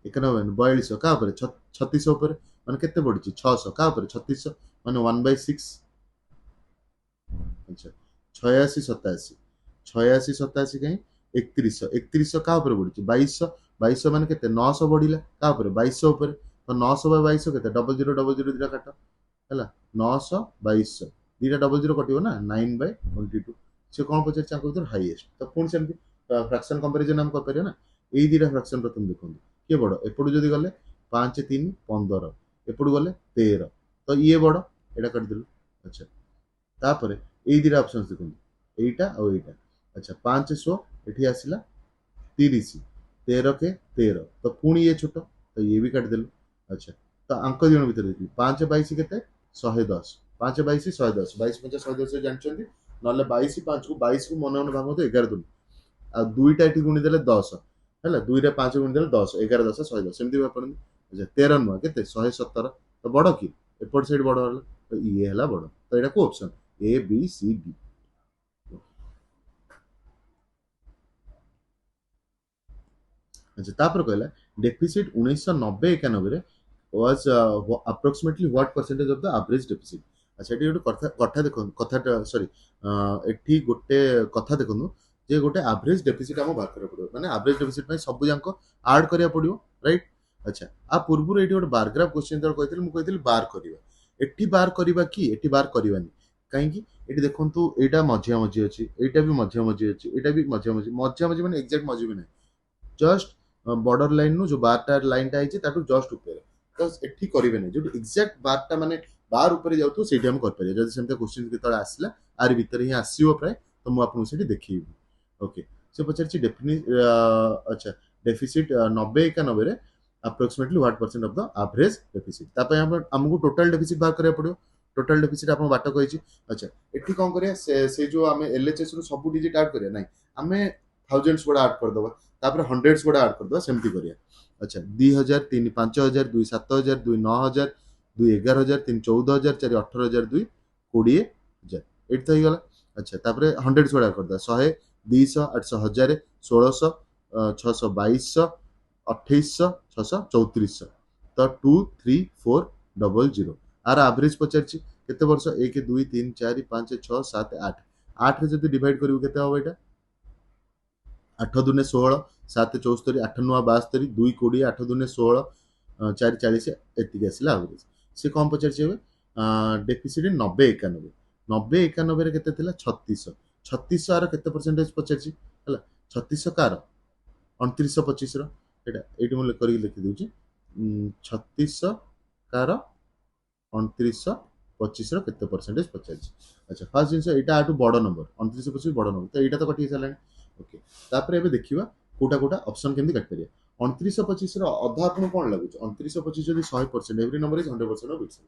91 4200 का ऊपर 3600 ऊपर माने केते पड़छि 600 का ऊपर 3600 माने 1/6 अच्छा 86 87 86 87 कहीं 3100 3100 का ऊपर बढ़ी 2200 2200 माने केते 900 बढ़िला का ऊपर 2200 ऊपर तो 900 बाय 2200 केते 0000 दिरा काट हला 900 2200 दिरा 00 कटियो ना 9/22 से कोन पचे चाको भीतर हाईएस्ट तो पुन सेमती फ्रैक्शन कंपैरिजन हम कर परियो ना एई दिरा फ्रैक्शन प्रथम देखो के बड़ एपडू जदी गले 5 3 15 एपडू गले 13 तो ये बड़ एटा कर दिलु अच्छा तापर एई दिरा ऑप्शंस देखो एटा और एटा अच्छा 500 एठी आसिला 30 13 के 13 तो पुणी ये छोट तो ये भी काट देलु अच्छा तो अंक दिण भीतर देखि 5 22 केते 110 5 22 110 22 5 110 जानछन्ती नले 22 5 को 22 को मन मन भाग तो 11 दुन आ दुईटा एठी गुणी देले 10 हैला 2 रे 5 गुणी देले 10 11 10 110 सेमती अपन अच्छा 13 न केते 117 तो बड़ की एपट साइड बड़ हला तो ये हला बड़ तो एटा को option A B C D अच्छा तापर कहला डेफिसिट 1990 91 रे was approximately what percentage of the average deficit अच्छा एटी गोटे कथा देखो कथा सॉरी एटी गोटे कथा देखो जे गोटे एवरेज डेफिसिट हम बाहर करा पड़ो माने एवरेज डेफिसिट में सब जांको ऐड करिया पड़ियो राइट अच्छा आ पूर्व एटी गोटे बार ग्राफ क्वेश्चन तर कहतिल मु कहतिल बार करिवा एटी बार करिवा की एटी बार करिवानी काहे की एटी देखंतु एटा मझिया मझी अछि एटा भी मझिया मझी अछि एटा भी मझिया मझी माने एग्जैक्ट मझी भी नहीं जस्ट बॉर्डर लाइन नु जो बारटा लाइन टा आइछि ताटू जस्ट ऊपर तो एठी करिवे नै जो एग्जैक्ट बारटा माने बार ऊपर जाउतो सेठी हम कर परिया जदि सेमते क्वेश्चन केतळ आसला आर भीतर ही आसीओ प्राय तो मु आपन सेठी देखिबी ओके से पचारछि अच्छा डेफिसिट 90 91 रे approximately what percent of the average deficit तापय हम हमकु टोटल डेफिसिट बाहर करिया पड़ियो टोटल डेफिसिट आपन बाट कहिछि अच्छा एठी कोन करिया से जो हमें एलएचएस रु सब डिजिट ऐड करिया नै हमें थाउजेंड्स गुडा ऐड कर दबा तापर हंड्रेड्स गुडा ऐड कर दबा सेमती करिया अच्छा 2000 3 5000 2 7000 2 9000 2 11000 3 14000 4 18000 2 20000 एट तो गला अच्छा तापर हंड्रेड्स गुडा कर दबा 100 200 800 1000 1600 600 2200 2800 600 3400 तो 2 3 4 00 आर एवरेज पचारछि केते वर्ष 1 2 3 4 5 6 7 8 8 रे जदी डिवाइड करिवो केते हो एटा 8 दुने 16 7 74 8 9 72 2 20 8 दुने 16 4 40 एतिक आसिला एवरेज से कम पचार छे डेफिसिट 90 91 90 91 रे केते थिला 3600 3600 आर केते परसेंटेज पचार छी हला 3600 कार 2925 रो एटा एटी म करि लिखि दोछि 3600 कार 2925 रो केते परसेंटेज पचार छी अच्छा फर्स्ट जिंस एटा आटू बड़ नंबर 2925 बड़ नंबर तो एटा तो कटि सालानी ओके तापर एबे देखिबा कोटा कोटा ऑप्शन केमति काट परिया 2925 रो अधा आपन कोन लागु 2925 जदी 100% every number is 100% of its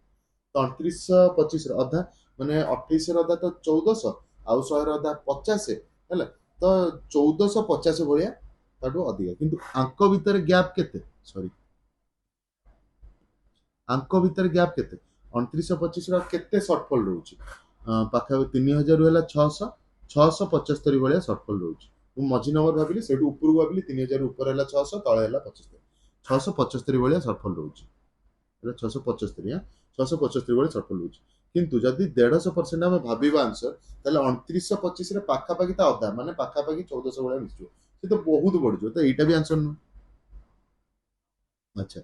तो 2925 रो अधा माने 28 रो अधा तो 1400 आउ 100 रो अधा 50 हैला तो 1450 भलिया ताटू अधिक किंतु अंक भीतर गैप केते सॉरी आंक भितर गैप केते 2925 रो केते शॉर्टफॉल रहउची पाखा 3000 होला 600 675 भलिया शॉर्टफॉल रहउची मु मझी नंबर भाबिली सेठू ऊपर भाबिली 3000 ऊपर होला 600 तळे होला 75 675 भलिया शॉर्टफॉल रहउची ହେଲା 675 675 भलिया शॉर्टफॉल रहउची किंतु जदि 150% आमे भाबिबा आंसर ताले 2925 रे पाखा पाखी ता अधा माने पाखा पाखी 1400 भलिया मिसजो से तो बहुत बढ़ जो तो एटा भी आंसर नु अच्छा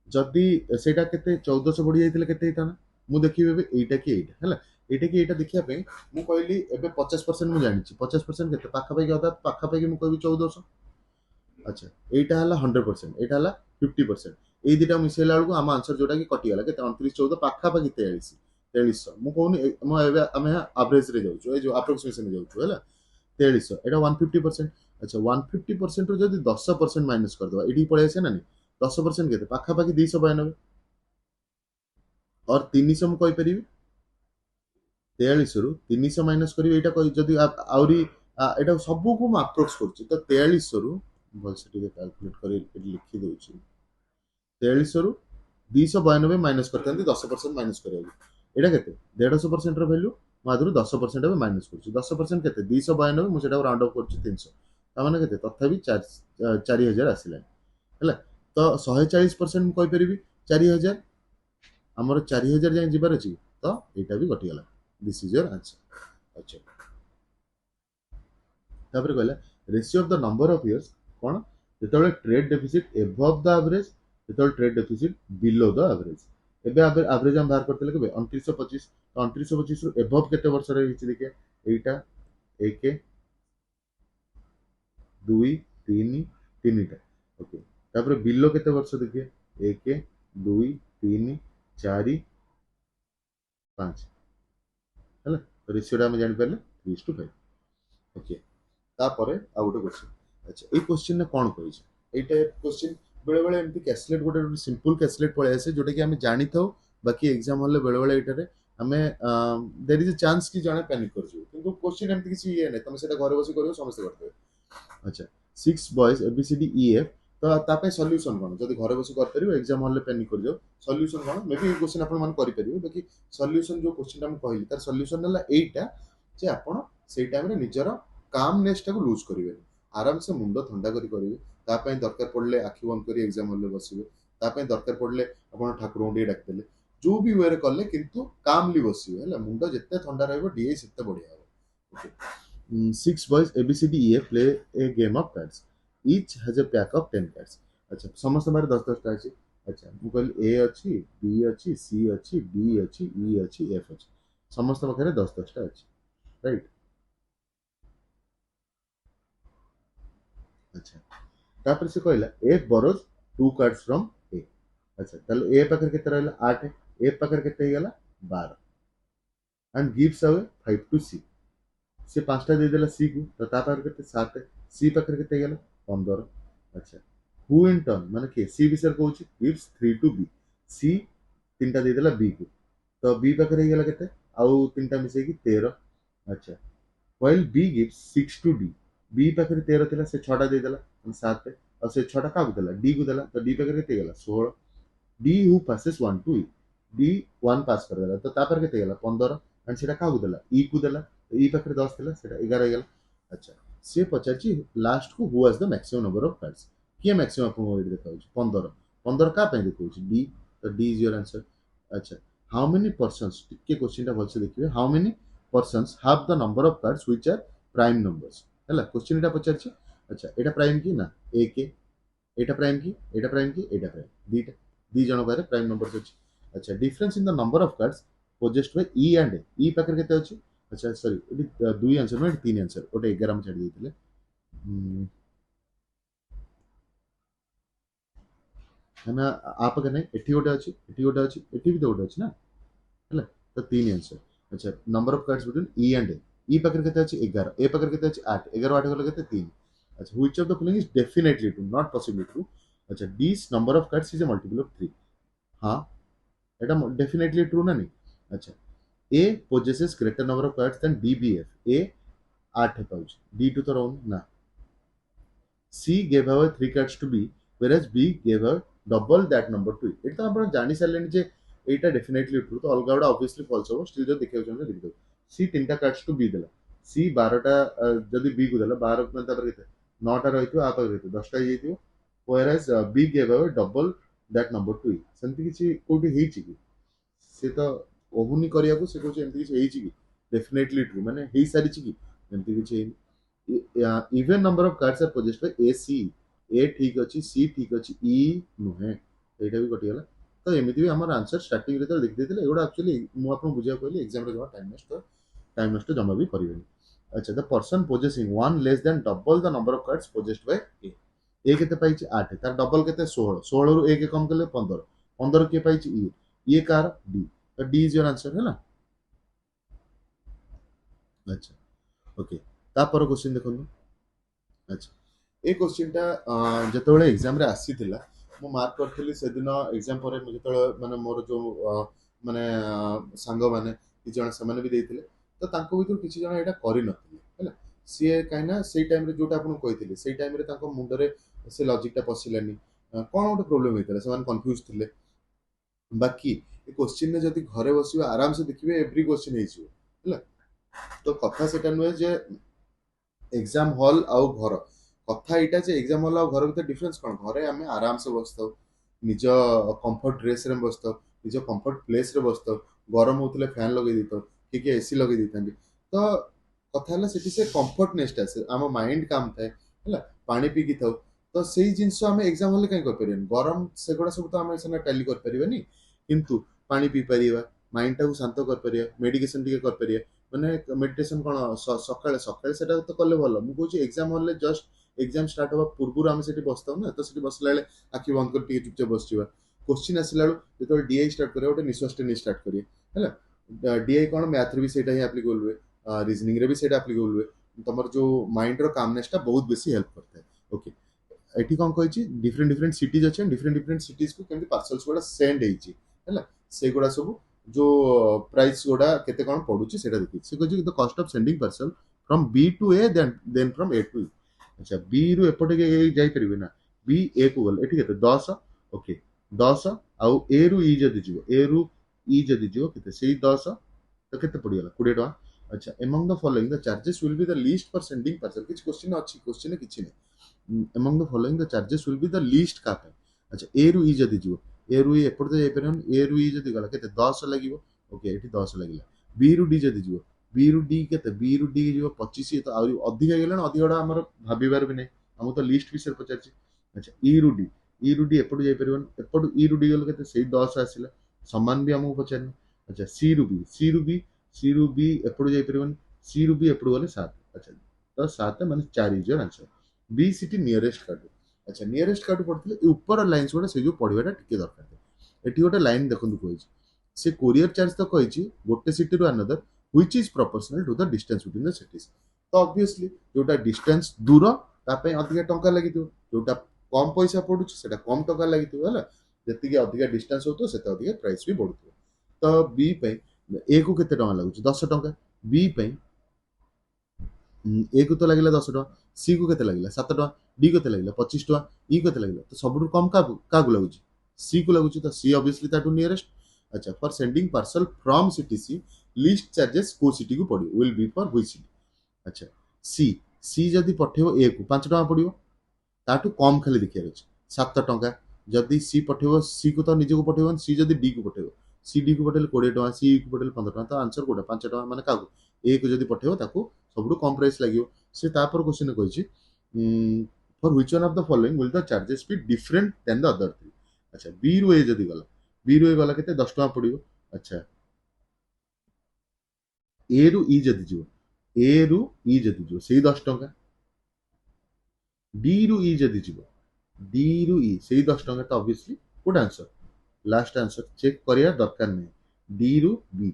जदि सेटा केते 1400 बढ़ी जाइतिले केते हिता ना मु देखिबे बे एटा की एटा हला एटा देखिया पे मु कहली एबे 50% मु जानि छी 50% केते पाखा पाखी अधा पाखा पाखी मु कहबी 1400 अच्छा एटा हला 100% एटा हला 50% ए दिटा मिसेला बेलको आम आंसर जोटा की कटि गला केते 29 14 पाखा पाखी 43 4300 मु कहूनी मु एबे आमे एवरेज रे जाउछु ए जो अप्रोक्सीमेशन रे जाउछु हला 4300 एटा 150% अच्छा 150% रो जदि 10% माइनस कर दवा एडी पळे आसे ना नहीं 10% केते पाखा पाखी 292 और 300 मु कहि परिबी 43 रु 300 माइनस करी एटा कहि जदि आउरी एटा सबु को मु अप्रोक्स करछि तो 43 रु भल से टिके कैलकुलेट करी लिखि दोछि 43 रु 292 माइनस करथांती 10% माइनस करिया एटा केते 150% रो वैल्यू मादरु 10% एबे माइनस करछि 10% केते 292 मु सेटा राउंड अप करछि 300 ता माने केते तथापि 4000 आसिला हला तो 140% मु कहि परिबी 4000 हमर 4000 जाय जिबार अछि तो एटा भी कटि गला दिस इज योर आंसर अच्छा तापर कहला ratio of the number of years कोन जेतबे trade deficit above the average जेतबे trade deficit below the average एबे एवरेज हम बाहर करतले केबे 2925 तो 2925 रु एबव केते वर्ष रे हिच देखिए एटा 1 2 3 3टा ओके तापर बिलो केते वर्ष देखिए 1 2 3 4 5 हला रेशियो रा हम जानि परले 3:5 ओके तापर आ गोटे क्वेश्चन अच्छा ए क्वेश्चन ने कोन कहै छै एटा क्वेश्चन बेले बेले एमती कैसलेट गोटे सिंपल कैसलेट पळे आसे जोटा कि हमें जानि थाउ बाकी एग्जाम हले बेले बेले एटारे हमें देयर इज अ चांस कि जणे पैनिक कर जो किंतु क्वेश्चन एमती किसी ये नै तमे सेटा घरे बसी करियो समस्त करते अच्छा 6 बॉयज एबीसीडी ईएफ तो तापे सॉल्यूशन कोन जदि घरे बसी कर परियो एग्जाम हले पैनिक कर जो solution cone may be question आपण मान करि परियो बाकी सॉल्यूशन जो क्वेश्चन हम कहली तार सॉल्यूशन हला एटा जे आपण सेई टाइम रे निजर कामनेस टाको लूज करिवे आराम से मुंड ठंडा करिवे तापै दरकार पड़ले आखि बंद करी एग्जाम हॉल बसिवे तापै दरकार पड़ले आपण ठाकुर डी डाक देले जो भी वे कले किंतु कामली बसिवे हला मुंड जत्ते ठंडा रहबो डीए सेत्ते बढ़िया हो okay 6 boys A B C D a play a game of cards each has a pack of 10 cards अच्छा समस्त मारे 10 10 टा अछि अच्छा मु कहली ए अछि बी अछि सी अछि डी अछि ई अछि एफ अछि समस्त पाखरे 10 10 टा अछि राइट अच्छा तापर से कहला ए बोरोज 2 कार्ड्स फ्रॉम ए अच्छा ताले ए पाखर केते रहला 8 ए पाखर केते हे गेला 12 एंड गिव्स अवे 5 टू सी से पांचटा दे देला सी को तो ता पाखर केते 7 सी पाखर केते हे गेला 15 अच्छा हु इन टर्न माने के सी विषय कहूची गिव्स 3 टू बी सी तीनटा दे देला बी को तो बी पाखर हे गेला केते आउ तीनटा मिसे की 13 अच्छा while B gives 6 to D B पाखरे 13 थिला से 6टा दे देला 7 और से 6टा का देला डी को देला तो डी पाखरे केते गेला 16 D who passes 1 to E D 1 pass कर देला तो ता पर केते गेला 15 एंड सेटा का देला ई को देला तो ई पाखरे 10 थिला सेटा 11 गेला अच्छा से पचाची लास्ट को who has the maximum number of cards के मैक्सिमम आपन ओइड देखाउ 15 15 का पे देखौ डी तो डी इज योर आंसर अच्छा हाउ मेनी पर्सन्स के क्वेश्चन टा भलसे देखिबे how many persons have the number of cards which are prime numbers हला क्वेश्चन एटा पचारछि अच्छा एटा प्राइम की ना ए के एटा प्राइम की एटा प्राइम की एटा प्राइम दीटा दी जण बारे प्राइम नंबर्स अछि अच्छा difference in the number of cards possessed by E and E पाकर केते अछि अच्छा सॉरी एटी दुई आंसर में तीन आंसर ओटे 11 में छाडी देथिले हना आप के नै एठी ओटे अछि एठी ओटे अछि एठी भी तो ओटे अछि ना हला तो तीन आंसर अच्छा number of cards between E and E पाकर केते अछि 11 ए पाकर केते अछि 8 11 8 गले केते 3 अच्छा which of the following is definitely true not possibly true अच्छा this number of cards is a multiple of 3 हां एटा डेफिनेटली ट्रू ना नहीं अच्छा A possesses greater number of cards than DBF ए 8 पाउच D2 तो रहो ना C gave away 3 cards to B whereas B gave away double that number to ये तो आप जानी सारे जे एटा डेफिनेटली ट्रू तो अलग गुड़ा ऑब्वियसली फॉल्स हो स्टिल जो देखिए चाहते लिख दो सी तीन कार्ड्स को बी देला सी 12टा जदि बी को देला 12 में तापर केते 9टा रहितो आ पर केते 10टा हे जइतो whereas B give away double that number to सेंति किछि कोठी हेछि कि से तो ओहुनी करिया को से कोछि एंति किछि हेछि कि डेफिनेटली ट्रू माने हेइ सारी छि कि एंति किछि even number of cards are possessed by A C A ठीक अछि सी ठीक अछि ई नुहे एटा भी कटि गला तो एमिति भी हमर आंसर स्टार्टिंग रे तो लिख देथिले एगोडा एक्चुअली मु आपन बुझिया कहली एग्जाम रे जमा टाइम नष्ट जमा भी करिवेनी अच्छा the person possessing one less than double the number of cards possessed by A केते पाइछि 8 तार डबल केते 16 16 रु 1 कम कले 15 15 के पाइछि ई ये कार डी तो डी इज योर आंसर है ना अच्छा ओके तापर क्वेश्चन देखो अच्छा ए क्वेश्चन टा जेतबेले एग्जाम रे आसीथिला मु मार्क करथिली से दिन एग्जाम पर मु जेतबेले माने मोर जो माने सांग माने कि जण से माने भी देथिले तो तांको भीतर किछि जण एटा करि नथिले हैला सीए काइना सेई टाइम रे जोटा आपन कहिथिले सेई टाइम रे तांको मुंडरे से लॉजिक टा पसिलानी कोन गोटे प्रॉब्लम हेतले से मान कंफ्यूज थिले बाकी ए क्वेश्चन ने जदि घरे बसिबे आराम से देखिबे एवरी क्वेश्चन हेजियो हैला तो कथा सेटा नुए जे एग्जाम हॉल आउ घर कथा एटा जे एग्जाम हॉल आउ घर भीतर डिफरेंस कोन घरे आमे आराम से बसतो निज कंफर्ट ड्रेस रे बसतो निज कंफर्ट प्लेस रे बसतो गरम होतले फैन लगे दितो कि एसी लगे दिथांदी तो कथा हला सेठी से कंफर्टनेस ता से हम माइंड काम थाए हला पानी पी की थाउ तो सेही जिंस हमें एग्जाम हॉल कहीं कर परिबन गरम से गोडा सब तो हमें सना टैली कर परिबनी किंतु पानी पी परिबा माइंड टा को शांत कर परिया मेडिकेशन टिके कर परिया माने मेडिटेशन कोन सकाळे सकाळे सेटा तो कले भलो मु कहूची एग्जाम हॉल ले जस्ट एग्जाम स्टार्ट होबा पूर्वरु हम सेठी बसताउ ना तो सेठी बसला ले आखि बंद कर टिके चुपचाप बसचिबा क्वेश्चन आसिला जेतो डीआई स्टार्ट करे ओटे निश्वास टे स्टार्ट करिए हैला डीआई कोन मैथ रे भी सेटा ही एप्लीकेबल हुए रीजनिंग रे भी सेटा एप्लीकेबल हुए तमर जो माइंड रो कामनेस टा बहुत बेसी हेल्प करता है ओके एठी कोन कहिची डिफरेंट डिफरेंट सिटीज अछि डिफरेंट डिफरेंट सिटीज को केमति पार्सल्स गोडा सेंड हेची हैला से गोडा सब जो प्राइस गोडा केते कोन पडुची सेटा देखि से कहिची the cost of sending parcel from B to A then from A to अच्छा बी रु एपटे के जाई परिबे ना बी ए को गल एठी केते 10 ओके 10 आउ ए रु ई जदी जिवो ए रु ई जदी जिवो केते सेही 10 तो केते पड़ी गला 20 टका अच्छा among the following the charges will be the least for sending parcel किछ क्वेश्चन अछि क्वेश्चन किछि नै among the following the charges will be the least का पे अच्छा ए रु ई जदी जिवो ए रु ई एपटे तो जाई परिबन ए रु ई जदी गला केते 10 लागिवो ओके एठी 10 लागिला बी रु डी जदी जिवो बी रु डी केते बी रु डी जिवो 25 तो आउरी अधिक गेलन अधिकडा हमर भाबिबार भी नै हम तो लिस्ट विषय पचारछि अच्छा ई रु डी एपटे जाई परिबन एपटे ई रु डी गल केते सेही 10 आसिला समान भी हमहु पचारनी अच्छा सी रु बी एपटे जाई परिबन सी रु बी एपटे गले 7 अच्छा तो 7 माने 4 is your answer B city nearest card अच्छा नियरेस्ट कार्ड पड़थिले ऊपर लाइन्स गोटे से जो पढ़िबाटा टिके दरकार एठी गोटे लाइन देखंतु कहिछि से कोरियर चार्ज तो कहिछि गोटे सिटी रु another which is proportional to the distance between the cities तो ऑब्वियसली जोटा डिस्टेंस दूर ता पे अधिक टंका लागितो जोटा कम पैसा पडुछि सेटा कम टंका लागितो हला जति के अधिक डिस्टेंस होतो सेटा अधिक प्राइस भी बढ़तो तो बी पे ए को केते टंका लागुछि 10 टंका बी पे ए को तो लागिला 10 टंका सी को केते लागिला 7 टंका डी को केते लागिला 25 टंका ई को केते लागिला तो सबुठु कम का को लागुछि सी को लागुछि तो C obviously that to nearest अच्छा for sending parcel from city C least charges को सिटी को पड़ी will be for which city अच्छा सी सी जदी पठेबो ए को 5 टंका पड़िबो ताटू कम खाली देखियार अछि 7 टंका जदी सी पठेबो सी को तो निजे को पठेबो सी जदी डी को पठेबो सी डी को पठेले 20 टंका सी को पठेले 15 टंका तो आंसर कोडा 5 टंका माने कागो ए को जदी पठेबो ताको सबुठु कम प्राइस लागियो से तापर क्वेश्चन कहिछि for which one of the following will the charges be different than the other three अच्छा बी रु ए जदी गला बी रु ए गला केते 10 टंका पड़िबो अच्छा ए रु ई जदी जिवो ए रु ई जदी जिवो सेही 10 टंका डी रु ई जदी जिवो डी रु ई सेही 10 टंका तो obviously good answer last answer check करिया दरकार नै डी रु बी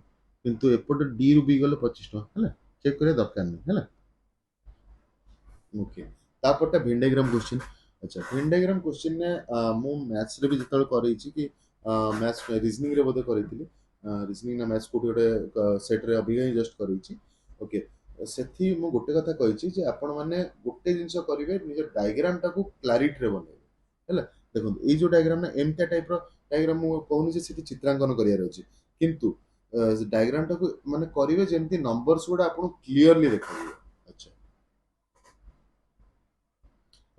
किंतु एपटे डी रु बी गले 25 टंका हला चेक करिया दरकार नै हला ओके तापरटा वेन डायग्राम क्वेश्चन अच्छा वेन डायग्राम क्वेश्चन ने मु मैथ्स रे भी जतल करै छी कि मैथ्स रीजनिंग रे बोधे करितली रीजनिंग ना मैथ्स कोठी गोटे सेट रे अभी जस्ट करै छी ओके सेथि मु गोटे कथा कहि छी जे आपण माने गोटे जिंस करिवे निज डायग्राम टा को क्लैरिटी रे बनेबे हला देखो ये जो डायग्राम ना एमता टाइप रो डायग्राम मु कहूनी जे सेठी चित्रांकन करियार अछि किंतु डायग्राम टाको माने करिवे जेमति नंबर्स गुडा आपन क्लियरली देखाइबे अच्छा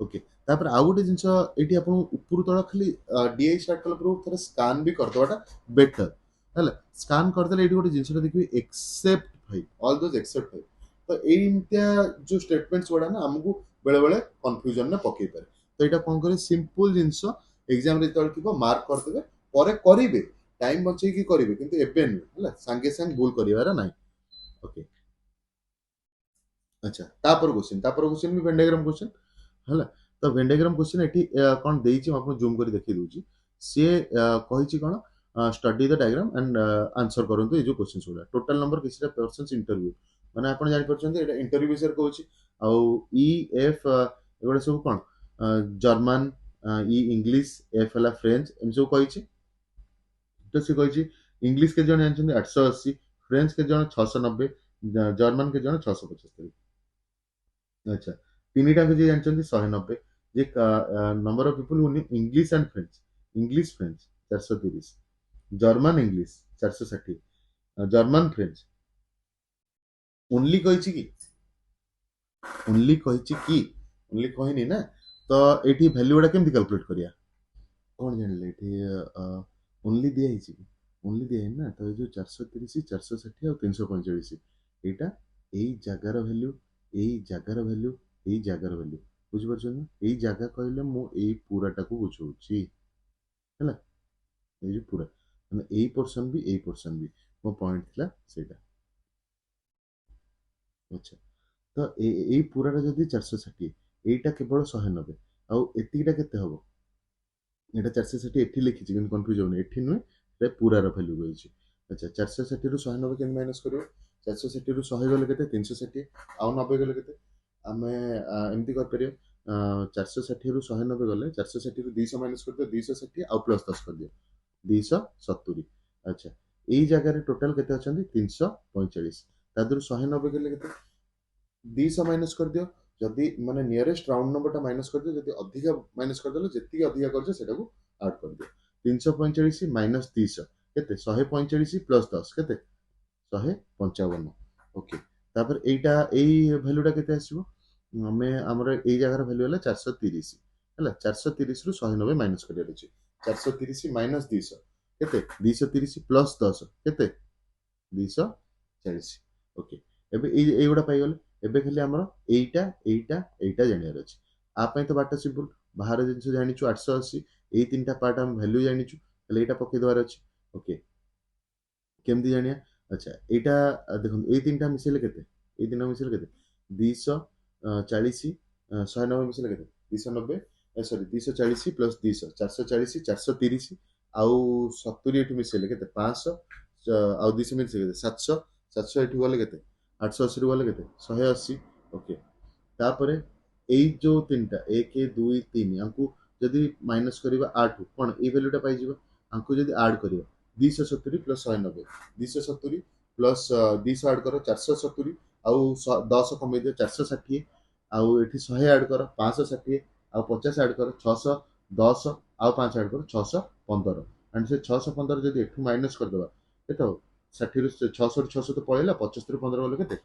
ओके तापर आउ गोटे जिनस एठी आपन ऊपर तळ खाली डीआई स्टार्ट कला पर थोड़ा स्कैन भी कर दवाटा बेटर हला स्कैन कर देले एठी गोटे जिनस देखिबे except five all those except five तो एइंत्या जो स्टेटमेंट्स गुडा ना हमकु बेले बेले कंफ्यूजन ना पके पारे तो एटा कोन करे सिंपल जिनस एग्जाम रे तळ थिबो मार्क कर देबे परे करिवे टाइम बचे की करिवे किंतु एबे न हला संगे संग भूल करिवार नाही ओके अच्छा तापर क्वेश्चन भी वेन डायग्राम क्वेश्चन ହେଲା ତ ଭେନ୍ ଡାଇଗ୍ରାମ କ୍ୱେଶ୍ଚିନ୍ ଏଠି କ'ଣ ଦେଇଛି ମୁଁ ଆପଣଙ୍କୁ ଜୁମ୍ କରି ଦେଖେଇ ଦଉଛି ସିଏ କହିଛି କ'ଣ study the diagram and answer କରନ୍ତୁ ଏଇ ଯୋଉ କ୍ୱେଶ୍ଚିନ୍ସ ଗୁଡ଼ା ଟୋଟାଲ ନମ୍ବର କିଛିଟା ପର୍ସନ୍ସ ଇଣ୍ଟରଭ୍ୟୁ ମାନେ ଆପଣ ଜାଣିପାରୁଛନ୍ତି ଏଇଟା ଇଣ୍ଟରଭ୍ୟୁ ବିଷୟରେ କହୁଛି ଆଉ ଇ ଏଫ୍ ଏଗୁଡ଼ା ସବୁ କ'ଣ ଜର୍ମାନ ଇ ଇଂଲିଶ ଏଫ୍ ହେଲା ଫ୍ରେଞ୍ଚ ଏମିତି ସବୁ କହିଛି ତ ସେ କହିଛି ଇଂଲିଶ କେତେ ଜଣ ଜାଣିଛନ୍ତି 880 ଫ୍ରେଞ୍ଚ କେତେ ଜଣ 690 ଜର୍ମାନ କେତେ ଜଣ 675 अच्छा ତିନିଟା ଯିଏ ଜାଣିଛନ୍ତି 190 ଯେ number of people who English and French English French 430 German English 460 German French only କହିଛି କି ଓନ୍ଲି କହିଛି କି ଓନ୍ଲି କହିନି ନା ତ ଏଇଠି ଭ୍ୟାଲ୍ୟୁ ଗୁଡା କେମିତି କାଲକୁଲେଟ କରିବା କ'ଣ ଜାଣିଲେ ଏଠି ଓନ୍ଲି ଦିଆହେଇଛି କି ଓନ୍ଲି ଦିଆହେଇନି ନା ତ ଏ ଯୋଉ 430 460 ଆଉ 345 ଏଇଟା ଏଇ ଜାଗାର ଭ୍ୟାଲ୍ୟୁ ଏଇ ଜାଗାର ଭ୍ୟାଲ୍ୟୁ ଏଇ ଜାଗାର ଭ୍ୟାଲ୍ୟୁ ବୁଝିପାରୁଛନ୍ତି ନା ଏଇ ଜାଗା କହିଲେ ମୁଁ ଏଇ ପୁରାଟାକୁ ବୁଝଉଛି ହେଲା ଏଇ ଯୋଉ ପୁରା ମାନେ ଏଇ ପର୍ସନ ବି ଏଇ ପର୍ସନ ବି ମୋ ପଏଣ୍ଟ ଥିଲା ସେଇଟା ଆଚ୍ଛା ତ ଏଇ ପୁରାଟା ଯଦି 460 এইটা কেবল 190 ଆଉ ଏତିକିଟା କେତେ ହବ এটা 460 ଏଠି ଲେଖିଛି କିନ୍ତୁ କନଫ୍ୟୁଜ ହଉନି ଏଠି ନୁହେଁ এটা ପୁରାର ଭ୍ୟାଲ୍ୟୁ କହିଛି ଆଚ୍ଛା 460 ରୁ 190 କେମିତି ମାଇନସ୍ କରିବ 460 ରୁ 100 ଗଲେ କେତେ 360 ଆଉ 90 ଗଲେ କେତେ ଆମେ ଏମିତି କରିପାରିବା 460 ରୁ 190 ଗଲେ 460 ରୁ 200 ମାଇନସ୍ କରିଦିଅ 260 ଆଉ ପ୍ଲସ୍ 10 କରିଦିଅ 270 ଆଚ୍ଛା ଏଇ ଜାଗାରେ ଟୋଟାଲ କେତେ ଅଛନ୍ତି 345 ତା ଦେହରୁ 190 ଗଲେ କେତେ 200 ମାଇନସ୍ କରିଦିଅ ଯଦି ମାନେ ନିୟରେଷ୍ଟ ରାଉଣ୍ଡ ନମ୍ବରଟା ମାଇନସ୍ କରିଦିଅ ଯଦି ଅଧିକା ମାଇନସ୍ କରିଦେଲ ଯେତିକି ଅଧିକା କରିଛ ସେଟାକୁ ଆଡ୍ କରିଦିଅ 345 ମାଇନସ୍ 200 କେତେ 145 ପ୍ଲସ୍ 10 କେତେ 155 ଓକେ ତାପରେ ଏଇଟା ଏଇ ଭ୍ୟାଲୁଟା କେତେ ଆସିବ ଆମେ ଆମର ଏଇ ଜାଗାର ଭ୍ୟାଲୁ ହେଲା 430 ହେଲା 430 ରୁ 190 ମାଇନସ୍ କରିବାର ଅଛି 430 ମାଇନସ୍ 200 କେତେ 230 ପ୍ଲସ୍ 10 କେତେ 240 ଓକେ ଏବେ এইଗୁଡ଼ା ପାଇଗଲେ ଏବେ ଖାଲି ଆମର ଏଇଟା ଏଇଟା ଏଇଟା ଜାଣିବାର ଅଛି ଆ ପାଇଁ ତ ବାଟ ସିମ୍ପଲ ବାହାର ଜିନିଷ ଜାଣିଛୁ 880 ଏଇ ତିନିଟା ପାର୍ଟ ଆମେ ଭ୍ୟାଲ୍ୟୁ ଜାଣିଛୁ ହେଲେ ଏଇଟା ପକେଇ ଦେବାର ଅଛି ଓକେ କେମିତି ଜାଣିବା ଆଚ୍ଛା ଏଇଟା ଦେଖନ୍ତୁ ଏଇ ତିନିଟା ମିଶେଇଲେ କେତେ ଏଇ ତିନିଟା ମିଶେଇଲେ କେତେ 240 190 ମିଶେଇଲେ କେତେ 290 ସରି 240 ପ୍ଲସ୍ 200 440 430 ଆଉ 70 ଏଠୁ ମିଶେଇଲେ କେତେ 500 ଆଉ 200 ମିଶେଇଲେ କେତେ 700 700 ଏଠୁ ଗଲେ କେତେ 880 ରୁ ଗଲେ କେତେ 180 ଓକେ ତାପରେ ଏଇ ଯୋଉ ତିନିଟା 1 2 3 ଆଙ୍କୁ ଯଦି ମାଇନସ୍ କରିବା 8 କ'ଣ ଏଇ ଭ୍ୟାଲ୍ୟୁଟା ପାଇଯିବ ଆଙ୍କୁ ଯଦି ଆଡ୍ କରିବା 270 ପ୍ଲସ୍ 190 270 ପ୍ଲସ୍ 200 ଆଡ୍ କର 470 ଆଉ 10 କମେଇ ଦିଅ 460 ଆଉ ଏଠି 100 ଆଡ୍ କର 560 ଆଉ 50 ଆଡ୍ କର 600 10 ଆଉ 5 ଆଡ୍ କର 615 ଆଣ୍ଡ ସେ 615 ଯଦି ଏଠୁ ମାଇନସ୍ କରିଦେବା କେତେ ହବ 60 ରୁ 600 ରୁ 600 ତ ପଳେଇଲା 75 ରୁ 15 ଗଲେ କେତେ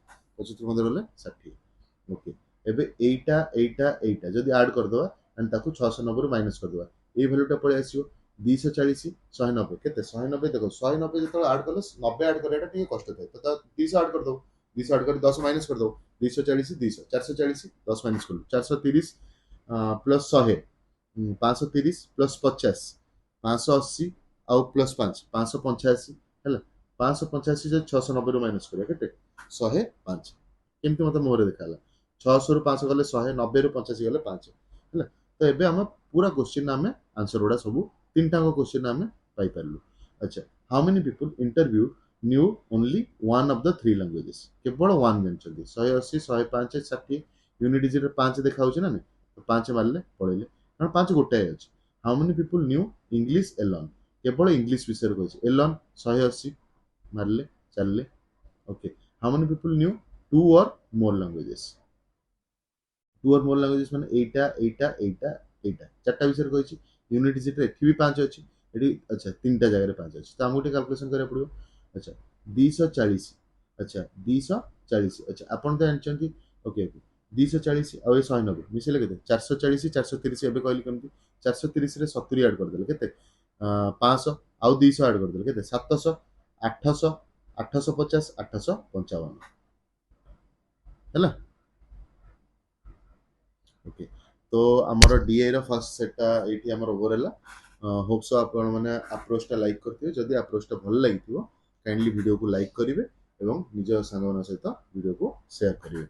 75 ରୁ 15 ଗଲେ 60 ଓକେ ଏବେ ଏଇଟା ଏଇଟା ଏଇଟା ଯଦି ଆଡ୍ କରିଦେବା ଆଣ୍ଡ ତାକୁ 690 ରୁ ମାଇନସ୍ କରିଦେବା ଏଇ ଭ୍ୟାଲୁଟା ପଳେଇ ଆସିବ 240 190 କେତେ 190 ଦେଖ 190 ଯେତେବେଳେ ଆଡ୍ କଲେ 90 ଆଡ୍ କରିବାଟା ଟିକେ କଷ୍ଟ ଥାଏ ତ 200 ଆଡ୍ କରିଦେବ 200 ଆଡ୍ କରି 10 ମାଇନସ୍ କରିଦେବ 240 200 440 10 ମାଇନସ୍ କଲୁ 430 ପ୍ଲସ୍ 100 530 ପ୍ଲସ୍ 50 580 ଆଉ ପ୍ଲସ୍ 5 585 ହେଲା 585 ଯଦି 690 ରୁ ମାଇନସ୍ କରିବା କେତେ 105 କେମିତି ମତେ ମୁହଁରେ ଦେଖାହେଲା 600 ରୁ 500 ଗଲେ 100 90 ରୁ 85 ଗଲେ 5 ହେଲା ତ ଏବେ ଆମେ ପୁରା କ୍ୱେଶ୍ଚିନ୍ ଆମେ ଆନ୍ସର ଗୁଡ଼ା ସବୁ ତିନିଟାଙ୍କ କ୍ୱେଶ୍ଚିନ୍ ଆମେ ପାଇପାରିଲୁ ଆଚ୍ଛା how many people interview knew only one of the three languages କେବଳ ୱାନ୍ ଜାଣିଛନ୍ତି 180 105 60 ୟୁନିଟ୍ ଡିଜିଟ୍ରେ 5 ଦେଖାହେଉଛି ନା ନାଇଁ 5 ମାରିଲେ ପଳେଇଲେ କାରଣ 5 ଗୋଟାଏ ଅଛି how many people knew English alone କେବଳ ଇଂଲିଶ ବିଷୟରେ କହିଛି ଏଲନ୍ 180 ମାରିଲେ ଚାଲିଲେ okay how many people knew two or more languages two or more languages ମାନେ ଏଇଟା ଏଇଟା ଏଇଟା ଏଇଟା ଚାରିଟା ବିଷୟରେ କହିଛି यूनिट डिजिट एठी भी 5 अछि एठी अच्छा तीनटा जगह 5 अछि तो हमको कैलकुलेशन करिया पड़ियो अच्छा 240 अच्छा 240 अच्छा आपण तो जानचंती ओके ओके 240 आ 190 मिसेले केते 440 430 एबे कहली केमती 430 रे 70 ऐड कर देले केते 500 आउ 200 ऐड कर देले केते 700 800 850 855 ହେଲା ओके तो आमर डीए रो फर्स्ट सेटटा एठी आमर ओवर हैला होप सो आपण माने अप्रोच टा लाइक करथिबे जदि अप्रोच टा भल लागिथिबो काइंडली वीडियो को लाइक करिवे एवं निज सांगमान सहित वीडियो को शेयर करिवे